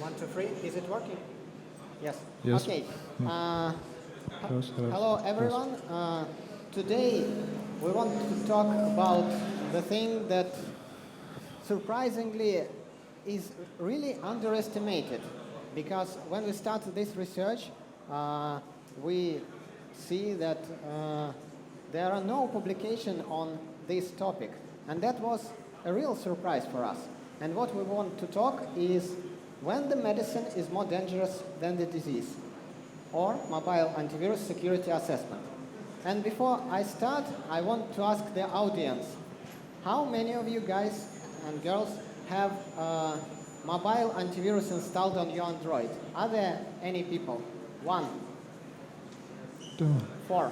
1, 2, 3. Is it working? Yes. Yes. Okay. Hello, Hello, everyone. Today we want to talk about the thing that surprisingly is really underestimated, because when we started this research, we see that there are no publications on this topic, and that was a real surprise for us. And what we want to talk is when the medicine is more dangerous than the disease, or mobile antivirus security assessment. And before I start, I want to ask the audience, how many of you guys and girls have mobile antivirus installed on your Android? Are there any people? 1, 2, 4.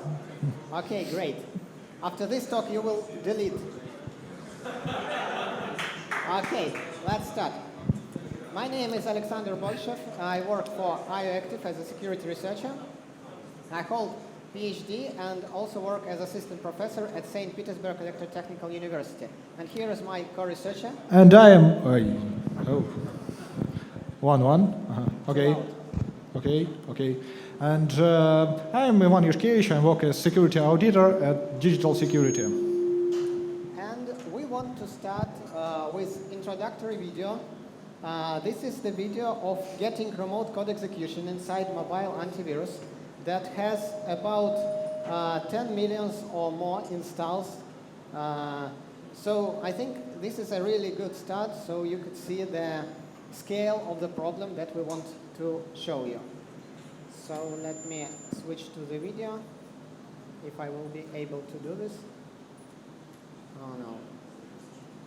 Okay, great. After this talk, you will delete. Okay, let's start. My name is Alexander Bolshev. I work for IOActive as a security researcher. I hold PhD and also work as assistant professor at St. Petersburg Electrotechnical University. And here is my co-researcher. And I am 1. Okay. Okay. And I am Ivan Yushkevich. I work as security auditor at Digital Security. And we want to start with introductory video. This is the video of getting remote code execution inside mobile antivirus that has about 10 million or more installs. So I think this is a really good start, so you could see the scale of the problem that we want to show you. So let me switch to the video, if I will be able to do this. Oh no,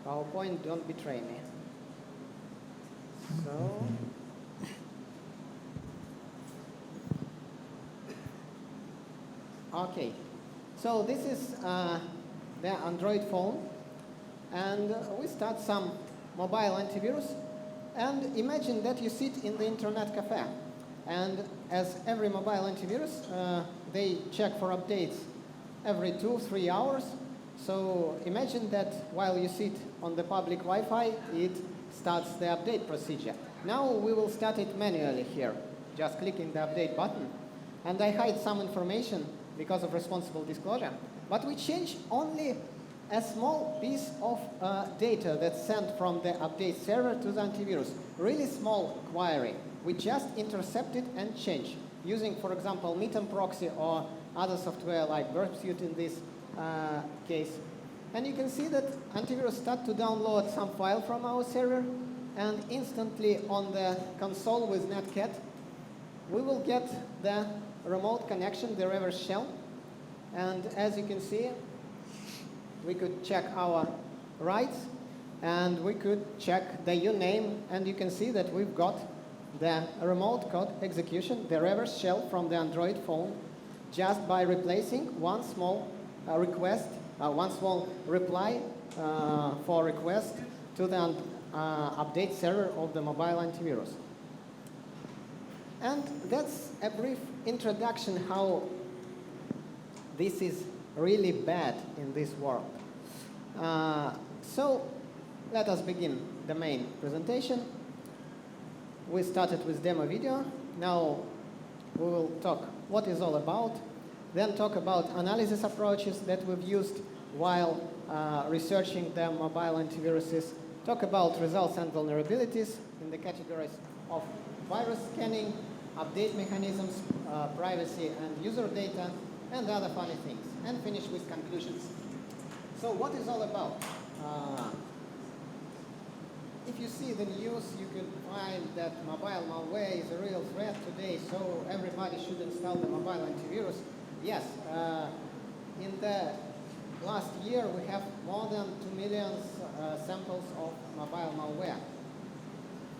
PowerPoint, don't betray me. So, okay, so this is the Android phone, and we start some mobile antivirus, and imagine that you sit in the internet cafe, and as every mobile antivirus, they check for updates every 2-3 hours. So imagine that while you sit on the public Wi-Fi, it starts the update procedure. Now we will start it manually here, just clicking the update button. And I hide some information because of responsible disclosure, but we change only a small piece of data that's sent from the update server to the antivirus. Really small query. We just intercept it and change using, for example, Meetum proxy or other software like Burp Suite in this case. And you can see that antivirus start to download some file from our server, and instantly on the console with netcat, we will get the remote connection, the reverse shell. And as you can see, we could check our rights, and we could check the uname, and you can see that we've got the remote code execution, the reverse shell from the Android phone, just by replacing one small request, one small reply for request to the update server of the mobile antivirus. And that's a brief introduction how this is really bad in this world. So let us begin the main presentation. We started with demo video. Now we will talk what it's all about, then talk about analysis approaches that we've used while researching the mobile antiviruses, talk about results and vulnerabilities in the categories of virus scanning, update mechanisms, privacy and user data, and other funny things, and finish with conclusions. So what is all about? If you see the news, you can find that mobile malware is a real threat today, so everybody should install the mobile antivirus. Yes, in the last year we have more than 2 million samples of mobile malware.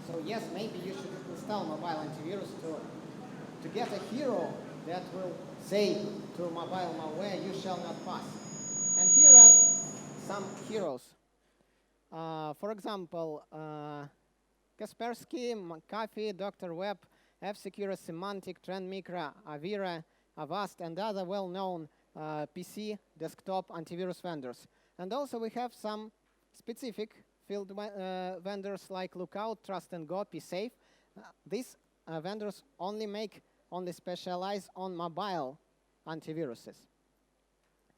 So yes, maybe you should install mobile antivirus to get a hero that will say to mobile malware, you shall not pass. And here are some heroes. For example, Kaspersky, McAfee, Dr. Web, F-Secure, Symantec, Trend Micro, Avira, Avast, and other well-known PC desktop antivirus vendors. And also we have some specific field vendors like Lookout, Trust and Go, PSafe, these vendors only specialize on mobile antiviruses.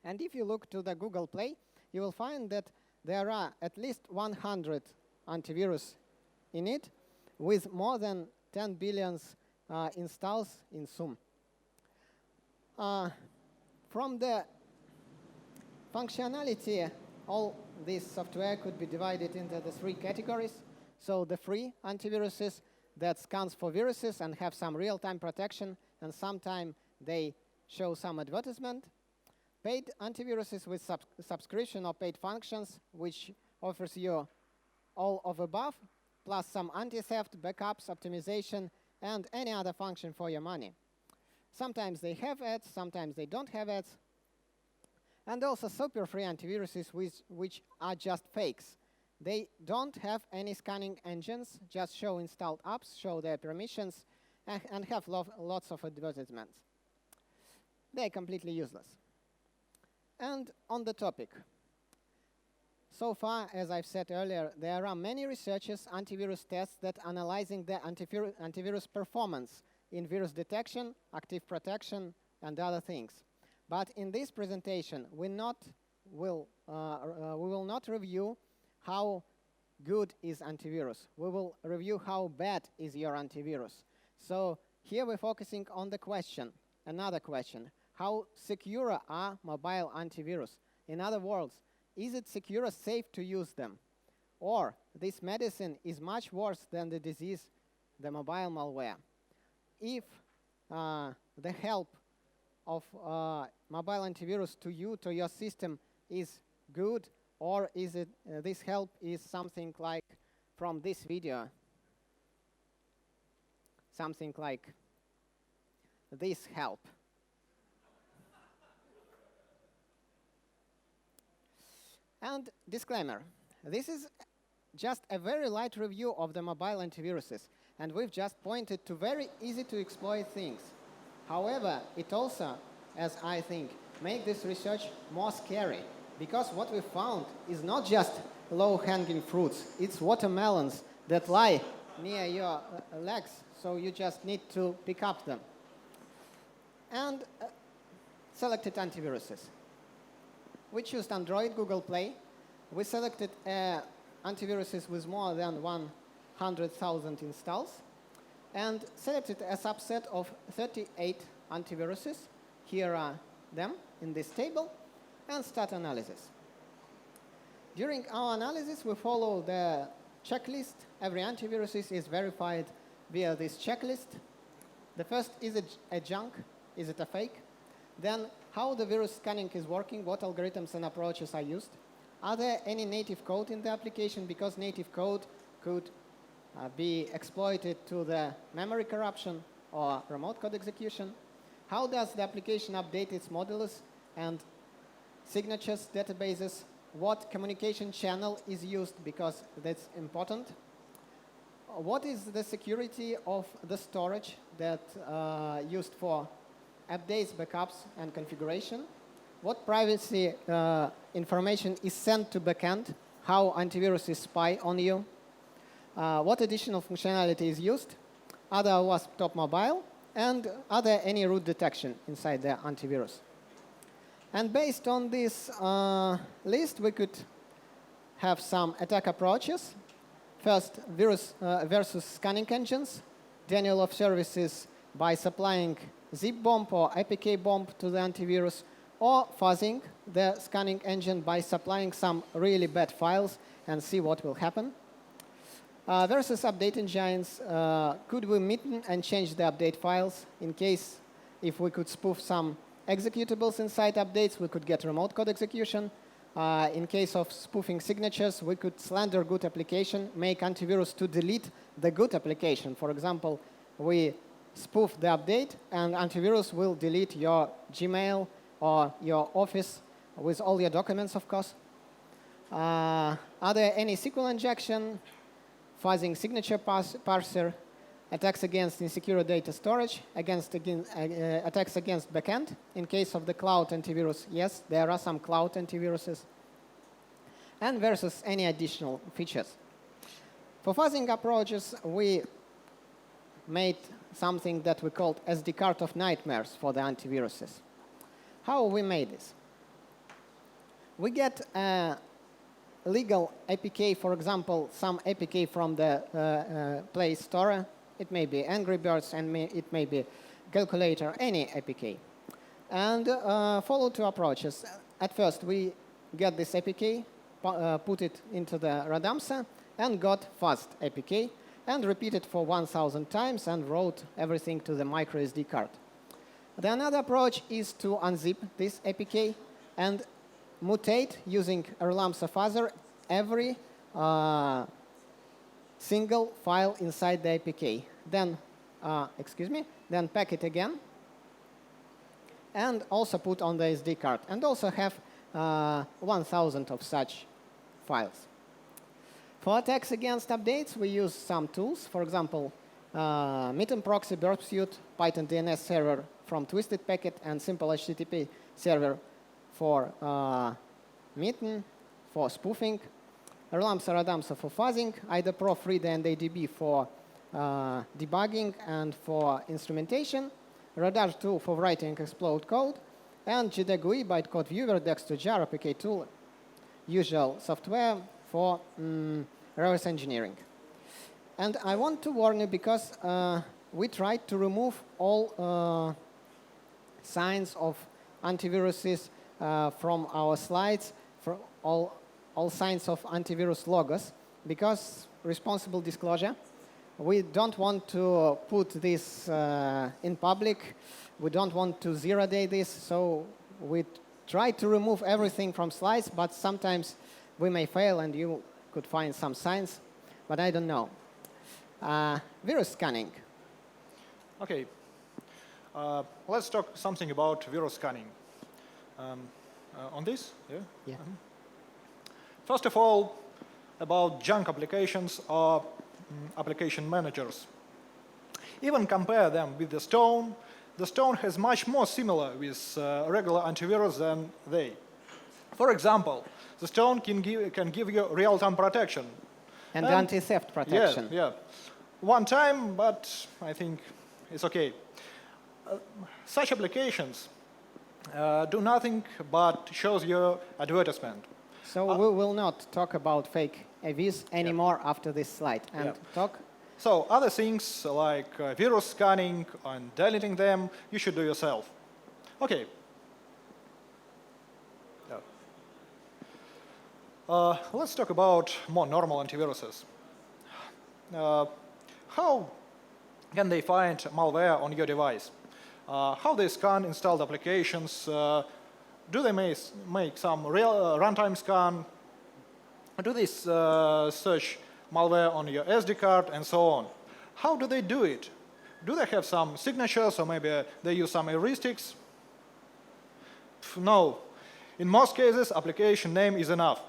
And if you look to the Google Play, you will find that there are at least 100 antivirus in it with more than 10 billion installs in sum. From the functionality, all this software could be divided into the 3 categories. So the free antiviruses that scans for viruses and have some real-time protection, and sometimes they show some advertisement. Paid antiviruses with subscription or paid functions, which offers you all of above, plus some anti-theft, backups, optimization, and any other function for your money. Sometimes they have ads, sometimes they don't have ads. And also super free antiviruses which are just fakes. They don't have any scanning engines, just show installed apps, show their permissions, and have lots of advertisements. They're completely useless. And on the topic, so far, as I've said earlier, there are many researchers, antivirus tests that analyzing the antivirus performance in virus detection, active protection, and other things. But in this presentation, we will not review how good is antivirus. We will review how bad is your antivirus. So here we're focusing on the question, another question. How secure are mobile antivirus? In other words, is it secure or safe to use them? Or this medicine is much worse than the disease, the mobile malware? If the help of mobile antivirus to you, to your system, is good, or is it this help is something like from this video, something like this help. And disclaimer, this is just a very light review of the mobile antiviruses, and we've just pointed to very easy to exploit things. However, it also, as I think, makes this research more scary, because what we found is not just low-hanging fruits, it's watermelons that lie near your legs, so you just need to pick up them. And selected antiviruses. We chose Android, Google Play. We selected antiviruses with more than 100,000 installs, and selected a subset of 38 antiviruses. Here are them in this table, and start analysis. During our analysis, we follow the checklist. Every antivirus is verified via this checklist. The first, is it a junk? Is it a fake? Then, how the virus scanning is working, what algorithms and approaches are used. Are there any native code in the application? Because native code could be exploited to the memory corruption or remote code execution. How does the application update its modulus and signatures databases? What communication channel is used, because that's important. What is the security of the storage that used for updates, backups, and configuration? What privacy information is sent to backend? How antiviruses spy on you? What additional functionality is used? Are there WASP top mobile? And are there any root detection inside the antivirus? And based on this list, we could have some attack approaches. First, virus versus scanning engines. Denial of services by supplying zip bomb or APK bomb to the antivirus, or fuzzing the scanning engine by supplying some really bad files and see what will happen. Versus update engines, could we mitten and change the update files in case if we could spoof some executables inside updates, we could get remote code execution. In case of spoofing signatures, we could slander good application, make antivirus to delete the good application. For example, we spoof the update, and antivirus will delete your Gmail or your Office with all your documents, of course. Are there any SQL injection, fuzzing signature parser, attacks against insecure data storage, attacks against backend? In case of the cloud antivirus, yes, there are some cloud antiviruses. And versus any additional features. For fuzzing approaches, we made something that we called SD card of nightmares for the antiviruses. How we made this? We get a legal APK, for example, some APK from the Play Store. It may be Angry Birds, and it may be calculator, any APK. And follow two approaches. At first, we get this APK, put it into the Radamsa, and got fast APK, and repeat it for 1,000 times, and wrote everything to the micro SD card. The another approach is to unzip this APK and mutate using Erlamsa fuzzer every single file inside the APK. Then, then pack it again, and also put on the SD card, and also have 1,000 of such files. For attacks against updates, we use some tools. For example, Mitten Proxy, Burp Suite, Python DNS server from Twisted Packet, and simple HTTP server for Mitten, for spoofing, Erlamsa Radamsa for fuzzing, IDA-Pro, PROIDEA, and ADB for debugging and for instrumentation, Radar tool for writing explode code, and GDGUI, bytecode viewer, Dex2Jar, APK tool, usual software for reverse engineering. And I want to warn you because we tried to remove all signs of antiviruses from our slides, for all signs of antivirus logos, because responsible disclosure. We don't want to put this in public. We don't want to zero-day this, so we try to remove everything from slides, but sometimes we may fail and you could find some signs, but I don't know. Virus scanning. Okay. Let's talk something about virus scanning. On this? Yeah? Yeah. First of all, about junk applications or application managers. Even compare them with the Stone. The Stone has much more similar with regular antivirus than they. For example, the Stone can give you real-time protection. And anti-theft protection. Yeah. One time, but I think it's okay. Such applications do nothing but shows you advertisement. So we will not talk about fake AVs anymore after this slide. And talk? So other things like virus scanning and deleting them, you should do yourself. Okay. Let's talk about more normal antiviruses. How can they find malware on your device? How they scan installed applications? Do they make some real runtime scan? Do they search malware on your SD card and so on? How do they do it? Do they have some signatures, or maybe they use some heuristics? No. In most cases, application name is enough.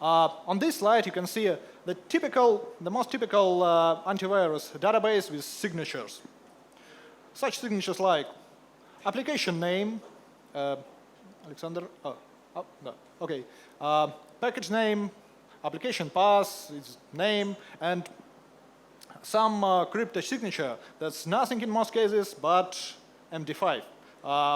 On this slide, you can see the most typical antivirus database with signatures. Such signatures like application name, Alexander, no, okay, package name, application path, its name, and some crypto signature that's nothing in most cases but MD5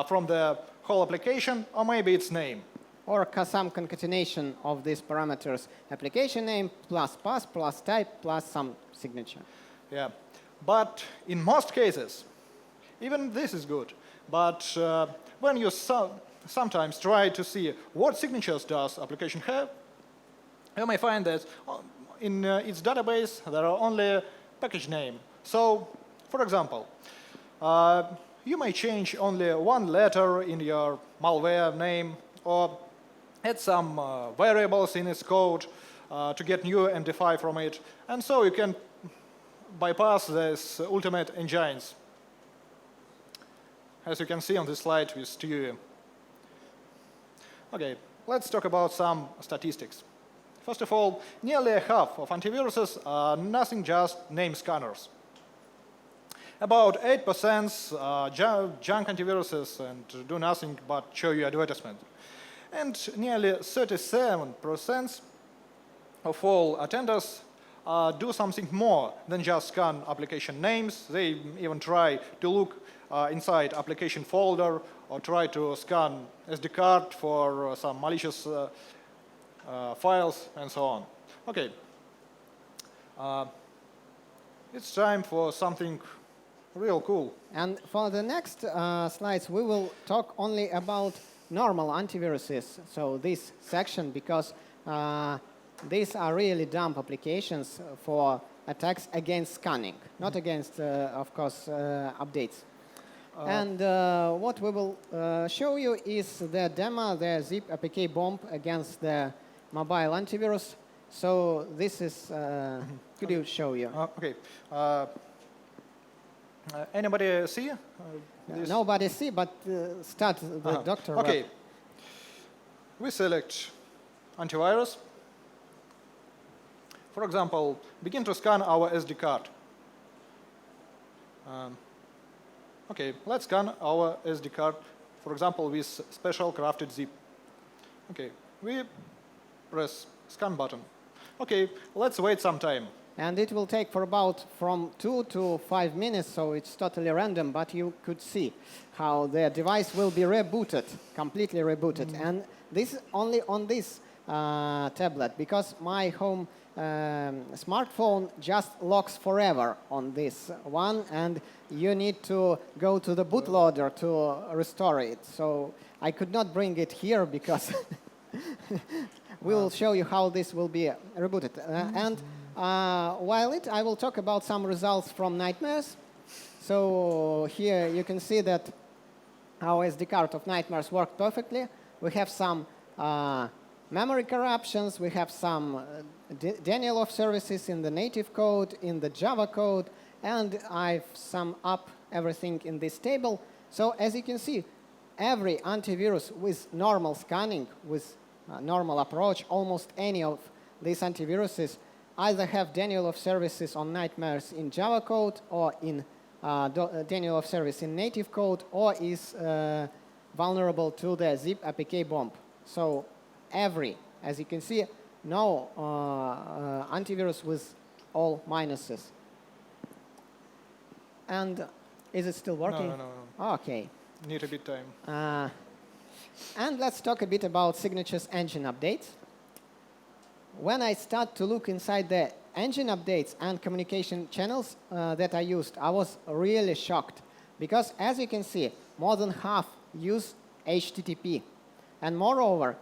from the whole application, or maybe its name. Or some concatenation of these parameters, application name plus path plus type plus some signature. Yeah, but in most cases, even this is good. But when you sometimes try to see what signatures does application have, you may find that in its database there are only package name. So, for example, you may change only one letter in your malware name, or add some variables in its code to get new MD5 from it, and so you can bypass these ultimate engines, as you can see on this slide with TUI. Okay, let's talk about some statistics. First of all, nearly half of antiviruses are nothing just name scanners. About 8% are junk antiviruses and do nothing but show you advertisement. And nearly 37% of all attenders do something more than just scan application names. They even try to look inside application folder or try to scan SD card for some malicious files and so on. Okay. It's time for something real cool. And for the next slides, we will talk only about normal antiviruses. So this section, because these are really dumb applications for attacks against scanning, not against, of course, updates. And what we will show you is the demo, the zip APK bomb against the mobile antivirus. So this is, could you show you? Okay. Anybody see? Nobody see, but start the doctor. Okay. We select antivirus. For example, begin to scan our SD card. Okay, let's scan our SD card, for example, with special crafted zip. Okay, we press scan button. Okay, let's wait some time. And it will take for about from 2 to 5 minutes, so it's totally random, but you could see how the device will be rebooted, completely rebooted. And this only on this tablet, because my home smartphone just locks forever on this one, and you need to go to the bootloader to restore it. So I could not bring it here because we will show you how this will be rebooted. While I will talk about some results from nightmares. So here you can see that our SD card of nightmares worked perfectly. We have some memory corruptions. We have some denial of services in the native code, in the Java code, and I've summed up everything in this table. So as you can see, every antivirus with normal scanning, with normal approach, almost any of these antiviruses either have denial of services on nightmares in Java code or in denial of service in native code, or is vulnerable to the zip APK bomb. So every, as you can see, no antivirus with all minuses. And is it still working? No. Okay. Need a bit time. And let's talk a bit about signatures engine updates. When I start to look inside the engine updates and communication channels that I used, I was really shocked. Because as you can see, more than half use HTTP. And moreover,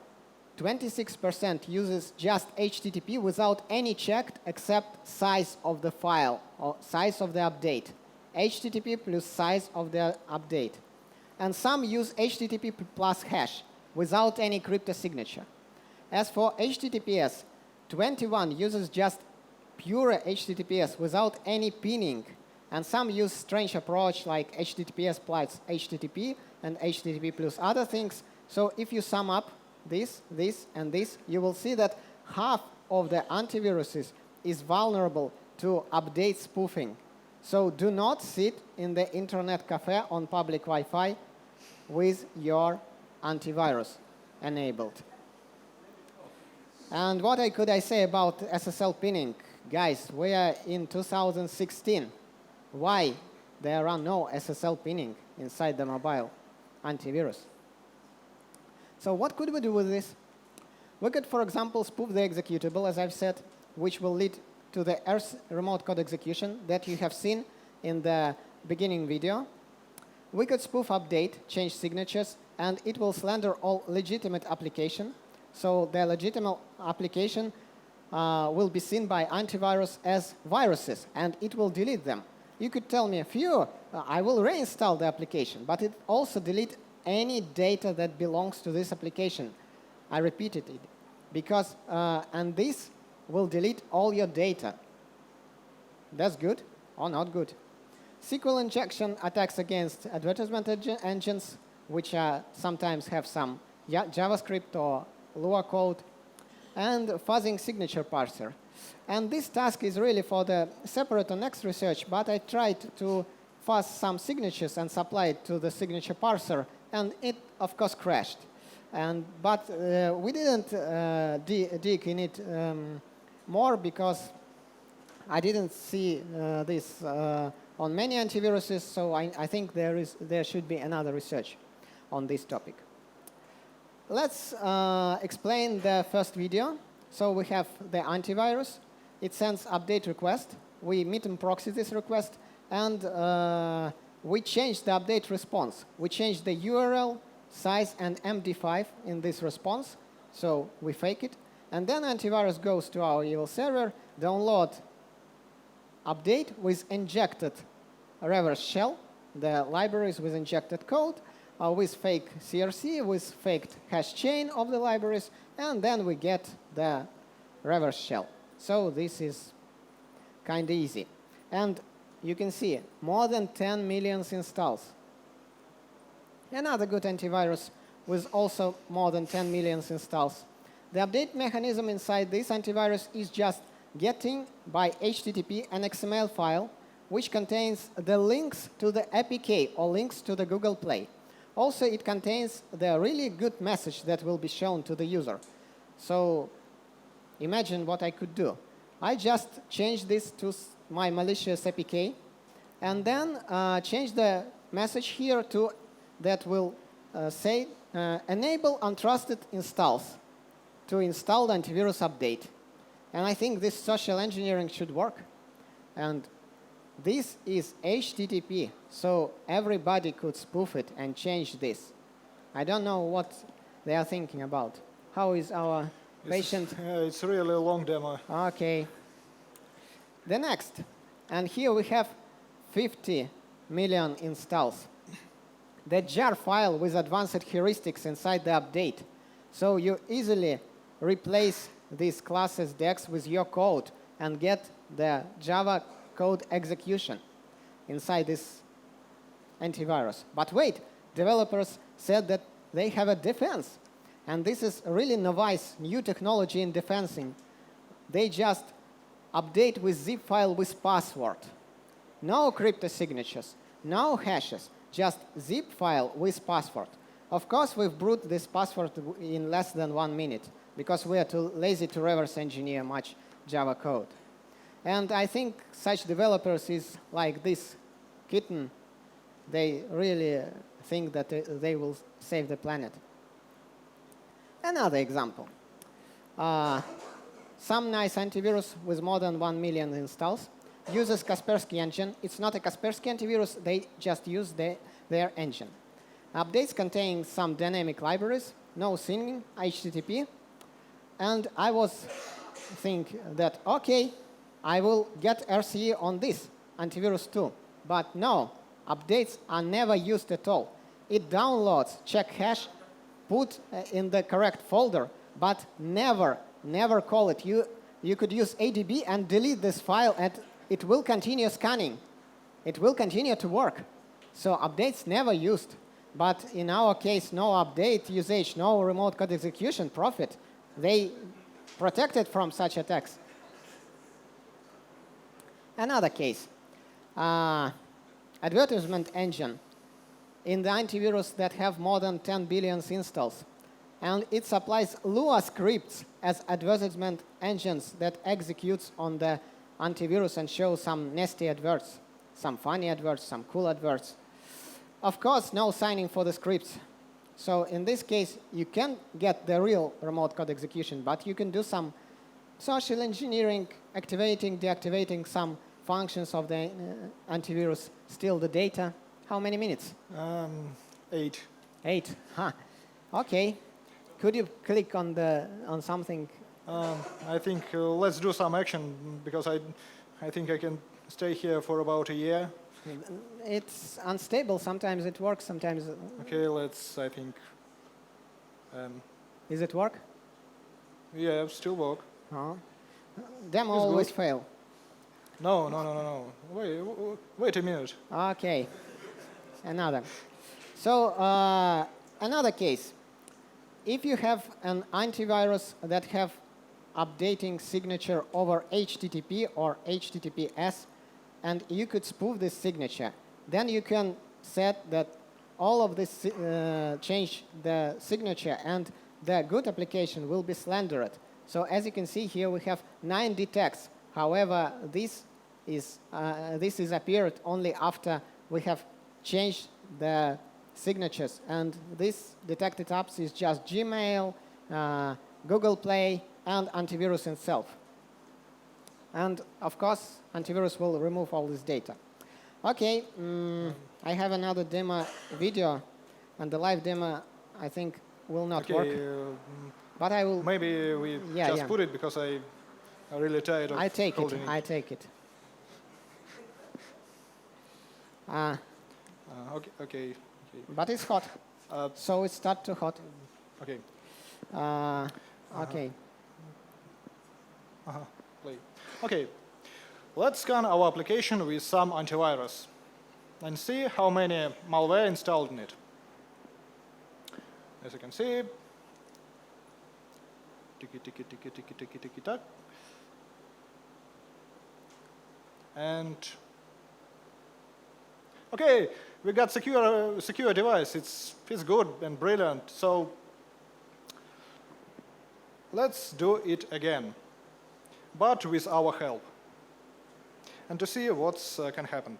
26% uses just HTTP without any check except size of the file or size of the update. HTTP plus size of the update. And some use HTTP plus hash without any crypto signature. As for HTTPS, 21 uses just pure HTTPS without any pinning. And some use strange approach like HTTPS plus HTTP and HTTP plus other things. So if you sum up this, and this, you will see that half of the antiviruses is vulnerable to update spoofing. So do not sit in the internet cafe on public Wi-Fi with your antivirus enabled. And what could I say about SSL pinning? Guys, we are in 2016. Why there are no SSL pinning inside the mobile antivirus? So what could we do with this? We could, for example, spoof the executable, as I've said, which will lead to the ERS remote code execution that you have seen in the beginning video. We could spoof update, change signatures, and it will slander all legitimate application. So the legitimate application will be seen by antivirus as viruses, and it will delete them. You could tell me, phew, I will reinstall the application, but it also delete any data that belongs to this application. I repeated it, because, and this will delete all your data. That's good or not good? SQL injection attacks against advertisement engines, which sometimes have some JavaScript or Lua code, and fuzzing signature parser. And this task is really for the separate or next research, but I tried to fuzz some signatures and supply it to the signature parser, and it, of course, crashed. But we didn't dig in it more because I didn't see this on many antiviruses, so I think there should be another research on this topic. Let's explain the first video. So we have the antivirus. It sends update request. We meet and proxy this request, and we change the update response. We change the URL, size, and MD5 in this response. So we fake it. And then antivirus goes to our evil server, download update with injected reverse shell, the libraries with injected code, with fake CRC, with faked hash chain of the libraries, and then we get the reverse shell. So this is kind of easy. And you can see more than 10 million installs. Another good antivirus with also more than 10 million installs. The update mechanism inside this antivirus is just getting by HTTP an XML file which contains the links to the APK or links to the Google Play. Also, it contains the really good message that will be shown to the user. So imagine what I could do. I just change this to my malicious APK, and then change the message here to that will say enable untrusted installs to install the antivirus update. And I think this social engineering should work. And this is HTTP, so everybody could spoof it and change this. I don't know what they are thinking about. How is our patient? It's really a long demo. OK. The next. And here we have 50 million installs. The jar file with advanced heuristics inside the update. So you easily replace these classes dex with your code and get the Java code execution inside this antivirus. But wait, developers said that they have a defense. And this is really novice, new technology in defensing. They just update with zip file with password. No crypto signatures, no hashes, just zip file with password. Of course, we've brute this password in less than 1 minute because we are too lazy to reverse engineer much Java code. And I think such developers is like this kitten. They really think that they will save the planet. Another example. Some nice antivirus with more than 1 million installs uses Kaspersky engine. It's not a Kaspersky antivirus. They just use their engine. Updates contain some dynamic libraries, no singing, HTTP. And I was thinking that, OK, I will get RCE on this antivirus too. But no, updates are never used at all. It downloads, check hash, put in the correct folder, but never call it. You could use ADB and delete this file, and it will continue scanning. It will continue to work. So updates never used. But in our case, no update usage, no remote code execution profit. They protected from such attacks. Another case, advertisement engine in the antivirus that have more than 10 billion installs. And it supplies Lua scripts as advertisement engines that executes on the antivirus and show some nasty adverts, some funny adverts, some cool adverts. Of course, no signing for the scripts. So in this case, you can get the real remote code execution, but you can do some social engineering, activating, deactivating some functions of the antivirus, steal the data. How many minutes? 8. 8, huh. OK. Could you click on something? I think let's do some action, because I think I can stay here for about a year. It's unstable. Sometimes it works, sometimes... OK, let's, I think... Is it work? Yeah, still work. Demo always fail. No. Wait a minute. OK. Another. So another case. If you have an antivirus that have updating signature over HTTP or HTTPS, and you could spoof this signature, then you can set that all of this change the signature, and the good application will be slandered. So as you can see here, we have 9 detects However, this is appeared only after we have changed the signatures, and this detected apps is just Gmail, Google Play, and antivirus itself. And of course, antivirus will remove all this data. Okay, I have another demo video, and the live demo, I think, will not work. But I will. Maybe we just put it because I'm really tired of holding it. I take it. Okay. But it's hot, so it starts to hot. Okay. Okay. Play. Okay. Let's scan our application with some antivirus and see how many malware installed in it. As you can see, ticky, tack. And okay, we got secure device. It's good and brilliant. So let's do it again, but with our help, and to see what can happen.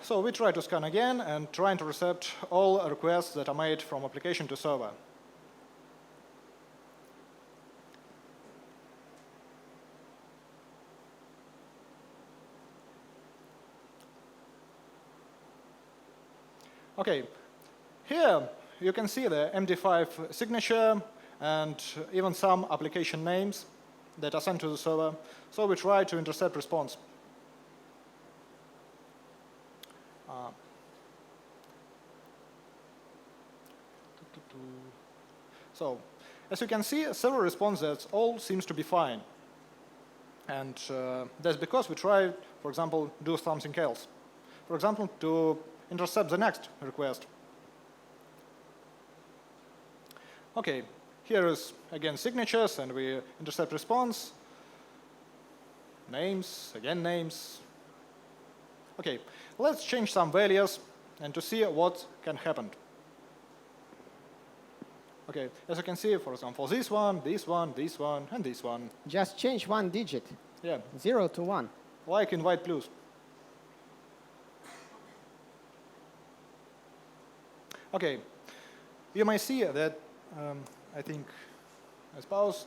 So we try to scan again and try to intercept all requests that are made from application to server. Okay, here you can see the MD5 signature and even some application names that are sent to the server. So we try to intercept response. So, as you can see, several responses all seems to be fine. And that's because we try, for example, do something else. For example, to intercept the next request. Okay, here is again signatures, and we intercept response. Names, again names. Okay, let's change some values and to see what can happen. Okay, as you can see, for example, this one, and this one. Just change one digit. Yeah. 0 to 1. Like in white plus. Okay, you may see that, I suppose,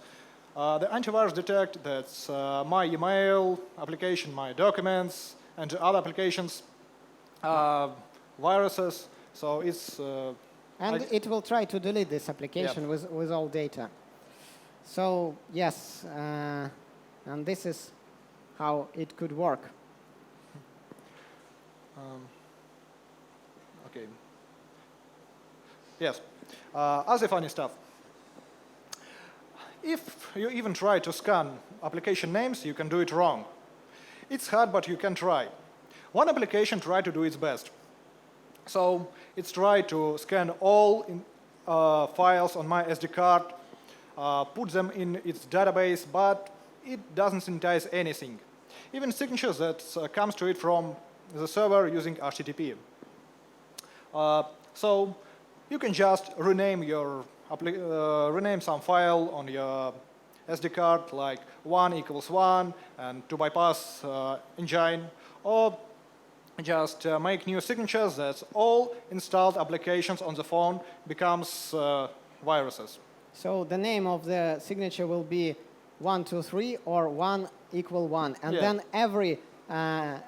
the antivirus detect that's my email application, my documents, and other applications, viruses. So it's and it will try to delete this application with all data. So yes, and this is how it could work. Okay. Yes. Other funny stuff. If you even try to scan application names, you can do it wrong. It's hard, but you can try. One application tried to do its best. So it's tried to scan all files on my SD card, put them in its database, but it doesn't synthesize anything. Even signatures that comes to it from the server using HTTP. So you can just rename your rename some file on your SD card, like 1 = 1, and to bypass engine, or just make new signatures that all installed applications on the phone becomes viruses. So the name of the signature will be 1, 2, 3, or 1 = 1, and then every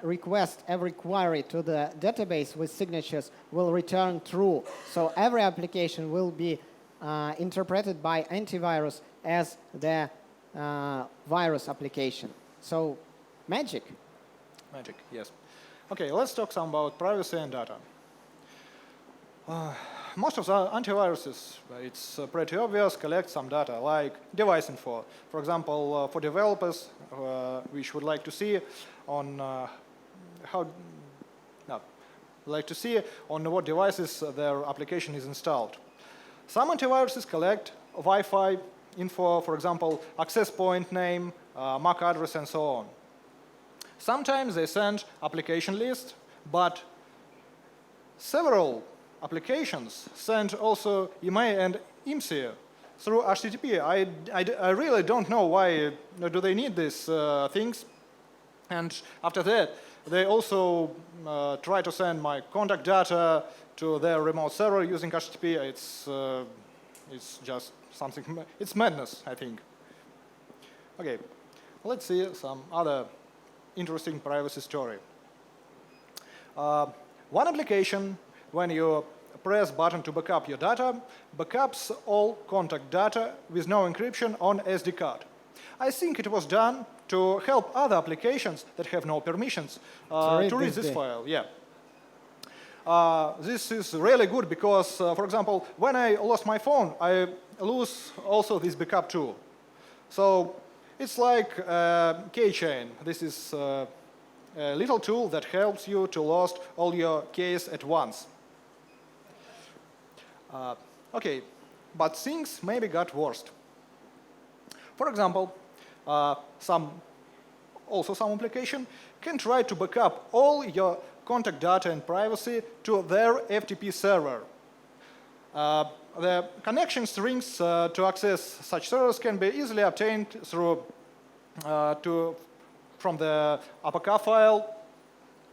request, every query to the database with signatures will return true. So every application will be interpreted by antivirus as the virus application. So magic. Magic, yes. Okay, let's talk some about privacy and data. Most of the antiviruses, it's pretty obvious, collect some data, like device info. For example, for developers, which would like to see on on what devices their application is installed. Some antiviruses collect Wi-Fi info, for example, access point name, MAC address, and so on. Sometimes they send application list, but several applications send also email and IMSI through HTTP. I really don't know why do they need these things. And after that, they also try to send my contact data to their remote server using HTTP. It's just something, it's madness, I think. Okay, let's see some other interesting privacy story. One application, when you press button to backup your data, backups all contact data with no encryption on SD card. I think it was done to help other applications that have no permissions to read this file. Yeah. This is really good because, for example, when I lost my phone, I lose also this backup too. So it's like a keychain. This is a little tool that helps you to lose all your keys at once. Okay, but things maybe got worse. For example, some application can try to backup all your contact data and privacy to their FTP server. The connection strings to access such servers can be easily obtained through from the APK file.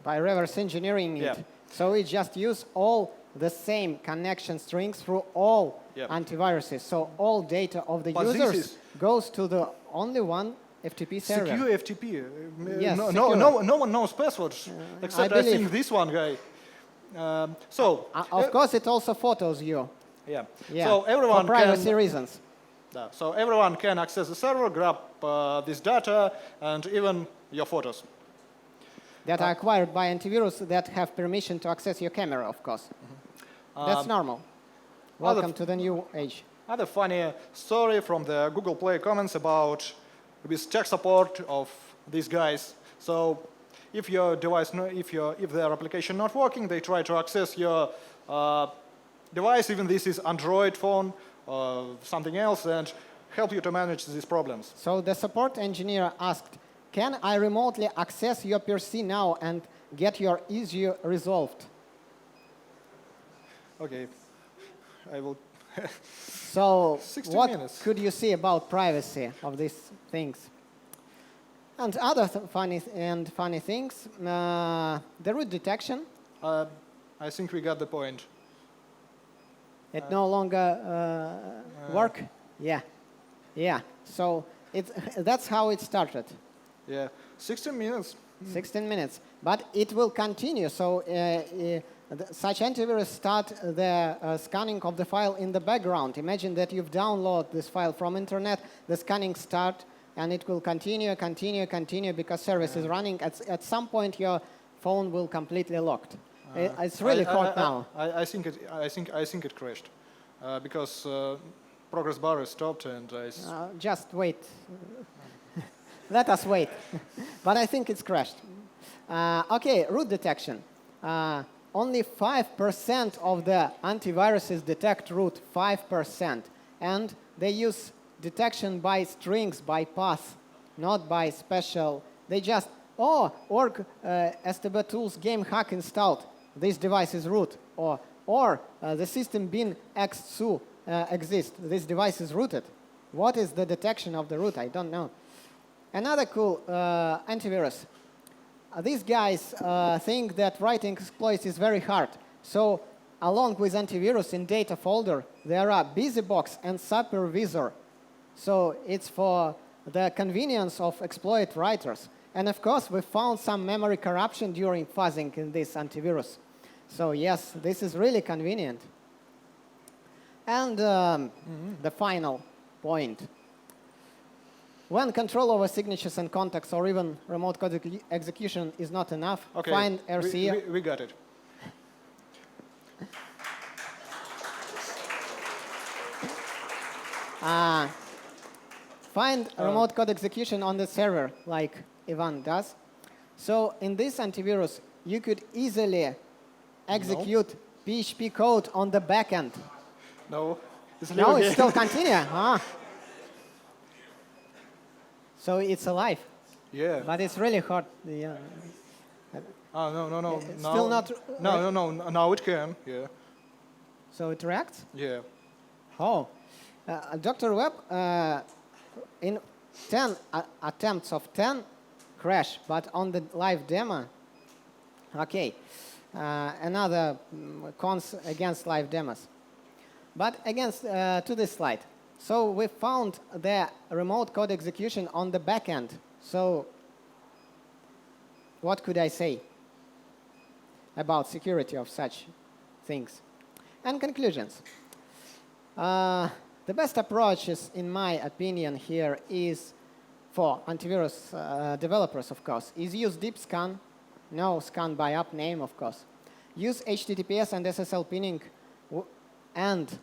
By reverse engineering it. Yeah. So we just use all the same connection strings through all antiviruses. So all data of the users goes to the only one FTP server. Secure FTP. Yes, no one knows passwords except I think this one guy. Of course, it also photos you. Yeah. Yeah. So everyone for privacy reasons. So everyone can access the server, grab this data, and even your photos. That are acquired by antivirus that have permission to access your camera, of course. That's normal. Welcome to the new age. Other funny story from the Google Play comments about this tech support of these guys. So if your device, if their application not working, they try to access your device, even this is Android phone or something else, and help you to manage these problems. So the support engineer asked, can I remotely access your PC now and get your issue resolved? Okay, I will. So what minutes. could you see about privacy of these things? And other funny things, the root detection. I think we got the point. It no longer work? Yeah. Yeah. So that's how it started. Yeah, 16 minutes. 16 minutes. But it will continue. So such antivirus start the scanning of the file in the background. Imagine that you've downloaded this file from internet, the scanning start, and it will continue because service is running. At some point, your phone will completely locked. It's really hot now. I think it crashed because progress bar is stopped and just wait. Let us wait. But I think it's crashed. Okay, root detection. Only 5% of the antiviruses detect root, 5%. And they use detection by strings, by path, not by special. They just, org STB tools game hack installed. This device is root. Or the system bin xsu exists. This device is rooted. What is the detection of the root? I don't know. Another cool antivirus. These guys think that writing exploits is very hard. So along with antivirus in data folder, there are busybox and supervisor. So it's for the convenience of exploit writers. And of course, we found some memory corruption during fuzzing in this antivirus. So yes, this is really convenient. And the final point. When control over signatures and contacts or even remote code execution is not enough, okay. Find RCE. We got it. Find remote code execution on the server, like Ivan does. So in this antivirus, you could easily execute PHP code on the backend. No. It's still continue. So it's alive. Yeah. But it's really hard. Yeah. No. It's still not. No. Now it can. Yeah. So it reacts? Yeah. Oh. Dr. Webb, in 10 attempts of 10, crash, but on the live demo, okay, another cons against live demos. But against to this slide. So we found the remote code execution on the back end. So what could I say about security of such things? And conclusions. The best approach is, in my opinion, here is for antivirus developers, of course, is use deep scan, no scan by app name, of course. Use HTTPS and SSL pinning and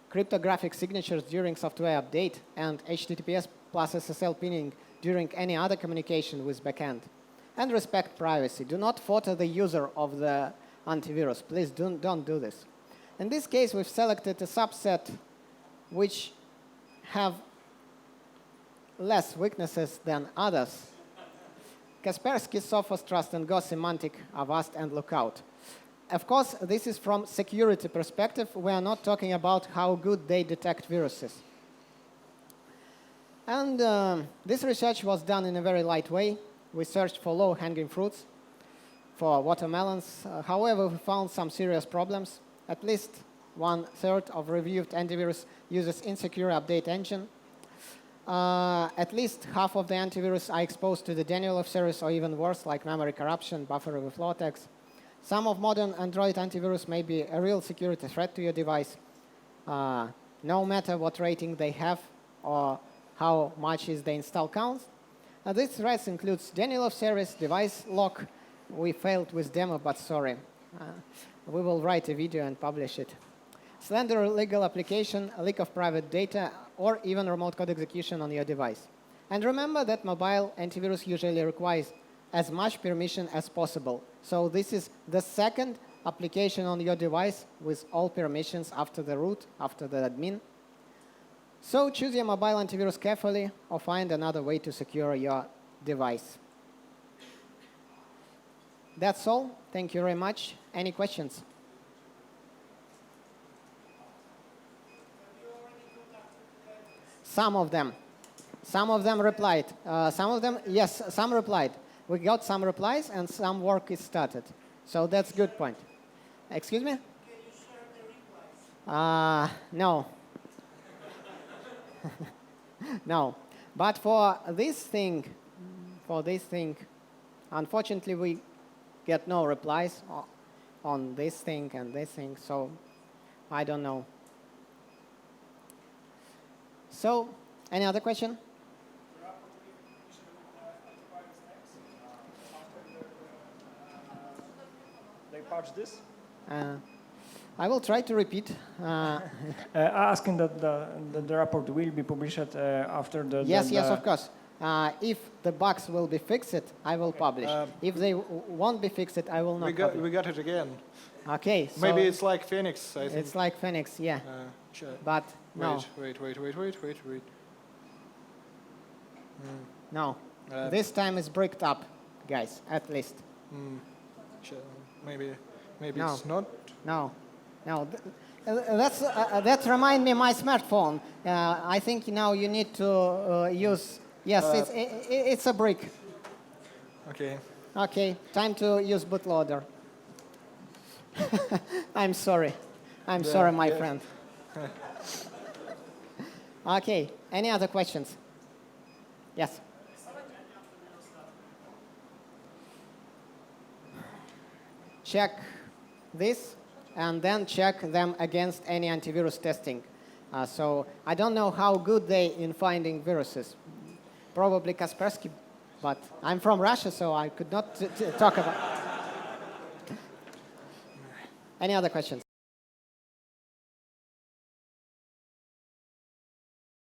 cryptographic signatures during software update and HTTPS plus SSL pinning during any other communication with backend. And respect privacy. Do not photo the user of the antivirus. Please don't do this. In this case, we've selected a subset which have less weaknesses than others. Kaspersky, Sophos, Trust and Go, Semantic, Avast, and Lookout. Of course, this is from security perspective. We are not talking about how good they detect viruses. And this research was done in a very light way. We searched for low-hanging fruits, for watermelons. However, we found some serious problems. At least 1/3 of reviewed antivirus uses insecure update engine. At least half of the antivirus are exposed to the denial of service or even worse, like memory corruption, buffer overflow attacks. Some of modern Android antivirus may be a real security threat to your device, no matter what rating they have or how much is the install count. These threats includes denial of service, device lock. We failed with demo, but sorry. We will write a video and publish it. Slender illegal application, a leak of private data, or even remote code execution on your device. And remember that mobile antivirus usually requires as much permission as possible. So this is the second application on your device with all permissions after the root, after the admin. So choose your mobile antivirus carefully or find another way to secure your device. That's all. Thank you very much. Any questions? Some of them. Some of them replied. Some of them, yes, some replied. We got some replies and some work is started. So that's a good point. Excuse me? Can you share the replies? No. No. But for this thing, unfortunately, we get no replies on this thing and this thing, so I don't know. So, any other question? They patch this? I will try to repeat. Asking that the report will be published after the... Yes, yes, of course. If the bugs will be fixed, I will publish. If they won't be fixed, I will not publish. We got it again. Okay. So maybe it's like Phoenix, I think. It's like Phoenix, yeah. Sure. But no. Wait. No. This time it's bricked up, guys, at least. Sure. Maybe No. it's not. No. That reminds me of my smartphone. I think now you need to use... Yes, it's a brick. Okay. Okay, time to use bootloader. I'm sorry. I'm sorry, my friend. Okay, any other questions? Yes. Check this and then check them against any antivirus testing. So I don't know how good they in finding viruses. Probably Kaspersky, but I'm from Russia, so I could not talk about. Any other questions?